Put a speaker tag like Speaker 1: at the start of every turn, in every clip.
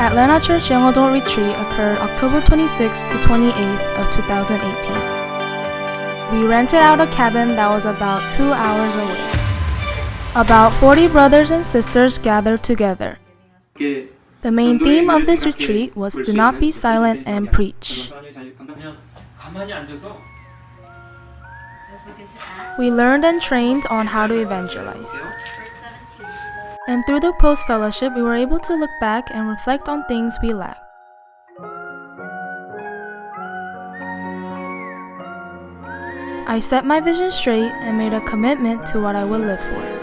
Speaker 1: Atlanta Church Young Adult Retreat occurred October 26th to 28th of 2018. We rented out a cabin that was about 2 hours away. About 40 brothers and sisters gathered together. The main theme of this retreat was to not be silent and preach. We learned and trained on how to evangelize. And through the post-fellowship, we were able to look back and reflect on things we lacked. I set my vision straight and made a commitment to what I would live for.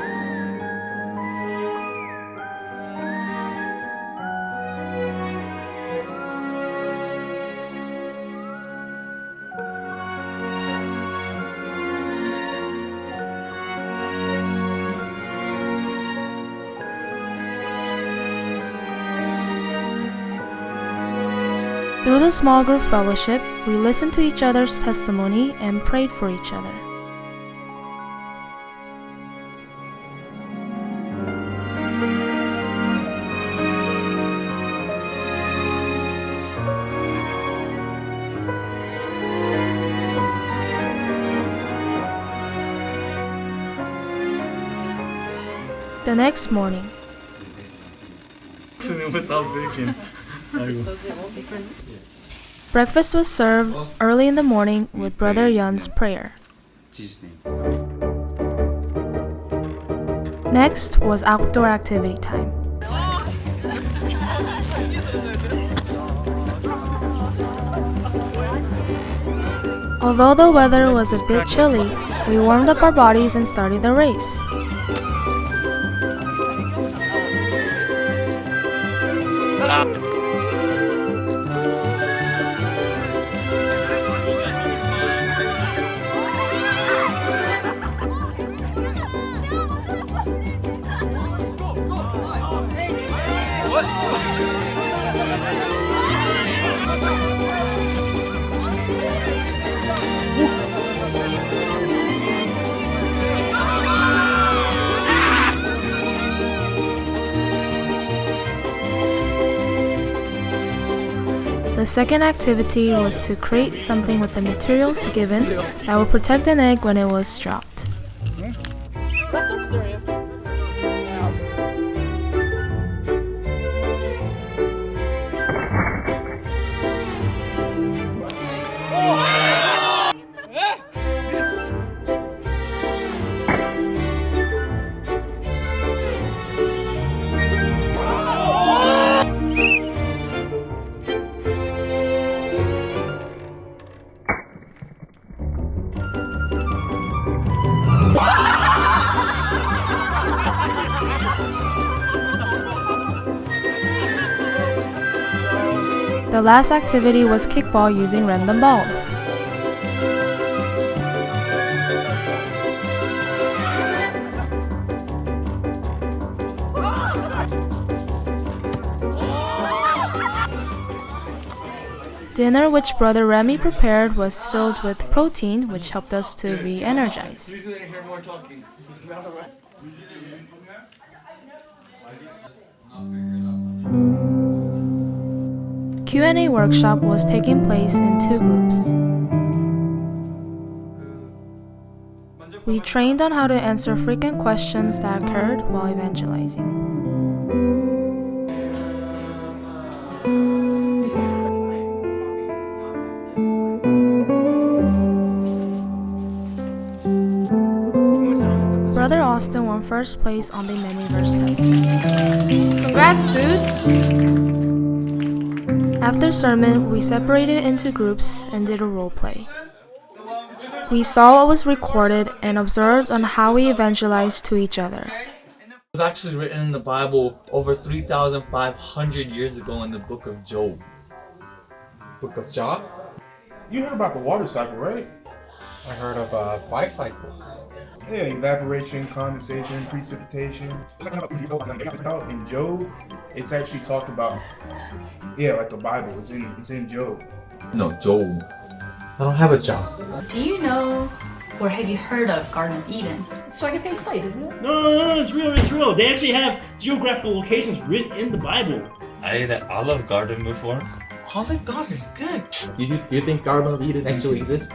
Speaker 1: Through the small group fellowship, we listened to each other's testimony and prayed for each other. The next morning, breakfast was served early in the morning with Brother Yun's prayer. Next was outdoor activity time. Although the weather was a bit chilly, we warmed up our bodies and started the race. The second activity was to create something with the materials given that would protect an egg when it was dropped. The last activity was kickball using random balls. Dinner which Brother Remy prepared was filled with protein, which helped us to be energized. Q&A workshop was taking place in 2 groups. We trained on how to answer frequent questions that occurred while evangelizing. Brother Austin won first place on the memory verse test. Congrats, dude! After sermon, we separated into groups and did a role play. We saw what was recorded and observed on how we evangelized to each other.
Speaker 2: It was actually written in the Bible over 3,500 years ago in the book of Job.
Speaker 3: Book of Job?
Speaker 4: You heard about the water cycle, right?
Speaker 3: I heard of a bicycle.
Speaker 4: Yeah, evaporation, condensation, precipitation. In Job, it's actually talked about. Yeah, like the Bible. It's in Job.
Speaker 2: No, Job.
Speaker 3: I don't have a job.
Speaker 5: Do you know or have you heard of Garden of Eden?
Speaker 6: It's like a fake place, isn't it?
Speaker 7: No, it's real, it's real. They actually have geographical locations written in the Bible.
Speaker 2: I ate at Olive Garden before.
Speaker 3: Olive Garden, good.
Speaker 6: Do you think Garden of Eden actually exists?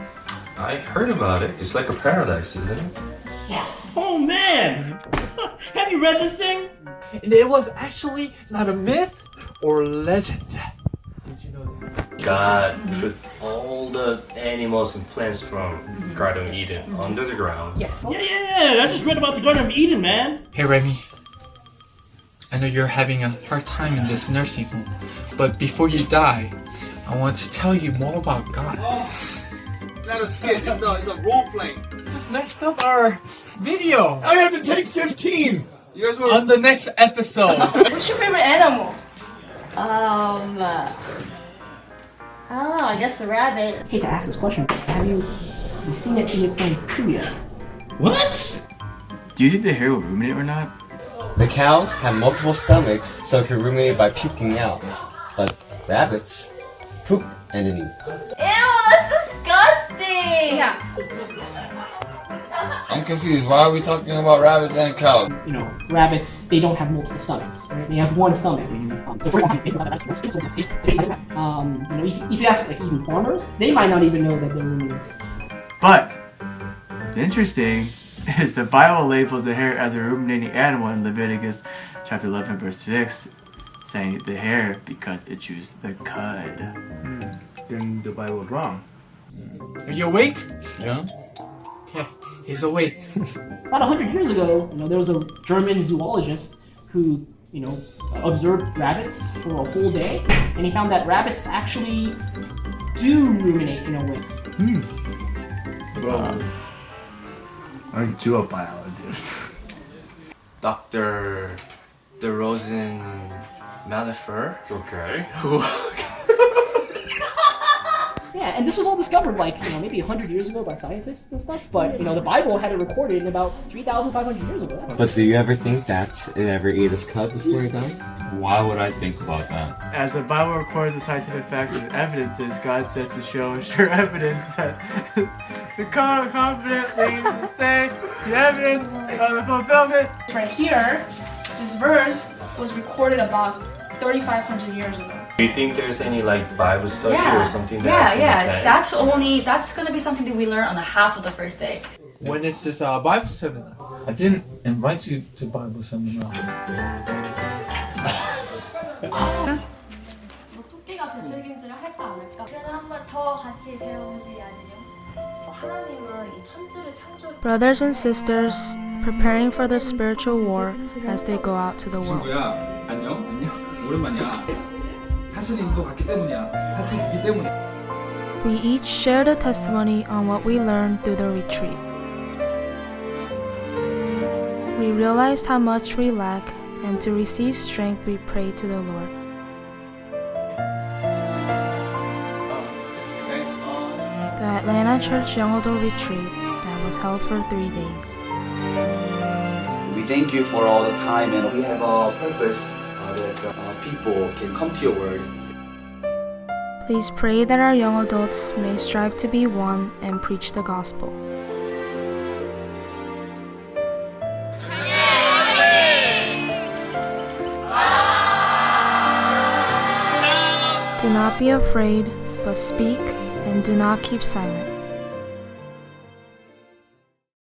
Speaker 7: I heard about it. It's like a paradise, isn't it?
Speaker 8: Oh man! Have you read this thing?
Speaker 3: And it was actually not a myth or legend. Did you know that?
Speaker 7: God put all the animals and plants from Garden of Eden under the ground.
Speaker 5: Yes.
Speaker 8: Yeah, I just read about the Garden of Eden, man.
Speaker 3: Hey Remy, I know you're having a hard time in this nursing home, but before you die, I want to tell you more about God.
Speaker 9: It's not a skit, it's a role play.
Speaker 3: Just messed up our video.
Speaker 9: I have to take 15! You guys were
Speaker 3: On the next episode.
Speaker 1: What's your favorite animal?
Speaker 5: I don't know, I guess the rabbit.
Speaker 10: I hate to ask this question, but have you seen it in its own poo yet?
Speaker 8: What?
Speaker 6: Do you think the hare will ruminate or not?
Speaker 11: The cows have multiple stomachs, so it can ruminate by puking out. But rabbits poop and then eat.
Speaker 5: Ew, that's disgusting!
Speaker 1: Yeah.
Speaker 9: I'm confused. Why are we talking about rabbits and cows?
Speaker 10: You know, rabbits, they don't have multiple stomachs, right? They have one stomach. So for example, you know, if you ask like even farmers, they might not even know that they're ruminants.
Speaker 6: But what's interesting is the Bible labels the hare as a ruminating animal in Leviticus chapter 11 verse 6, saying the hare because it chews the cud. Then the Bible is wrong.
Speaker 3: Are you awake?
Speaker 2: Yeah.
Speaker 3: Yeah, he's awake.
Speaker 10: About 100 years ago, you know, there was a German zoologist who, you know, observed rabbits for a whole day, and he found that rabbits actually do ruminate in a way.
Speaker 6: Well, I'm a biologist.
Speaker 11: Dr. DeRozan Malifer.
Speaker 7: Okay.
Speaker 10: Yeah, and this was all discovered like, you know, maybe 100 years ago by scientists and stuff, but, you know, the Bible had it recorded in about 3,500 years ago.
Speaker 11: But do you ever think that it ever ate his cud before he died?
Speaker 2: Why would I think about that?
Speaker 6: As the Bible records the scientific facts and evidences, God says to show sure evidence that the confidently say the evidence of the fulfillment.
Speaker 1: Right here, this verse was recorded about 3,500 years ago.
Speaker 7: Do you think there's any like Bible study or something that
Speaker 5: That's gonna be something that we learn on the half of the first day.
Speaker 3: When is this Bible seminar?
Speaker 2: I didn't invite you to Bible seminar.
Speaker 5: 토끼가 되새김질을 할까 안 할까? 그래도 한번 더 같이 배우지 않으려? 하나님은 이 천지를 창조.
Speaker 1: Brothers and sisters preparing for the spiritual war as they go out to the world.
Speaker 9: 친구야, 안녕? 오랜만이야. 사실인 것 같기 때문이야. 사실이기 때문에.
Speaker 1: We each shared a testimony on what we learned through the retreat. We realized how much we lack, and to receive strength, we prayed to the Lord. The Atlanta Church Young Adult Retreat that was held for 3 days.
Speaker 12: We thank you for all the time, and we have a purpose that people can come to your word.
Speaker 1: Please pray that our young adults may strive to be one and preach the gospel. Do not be afraid, but speak and do not keep silent.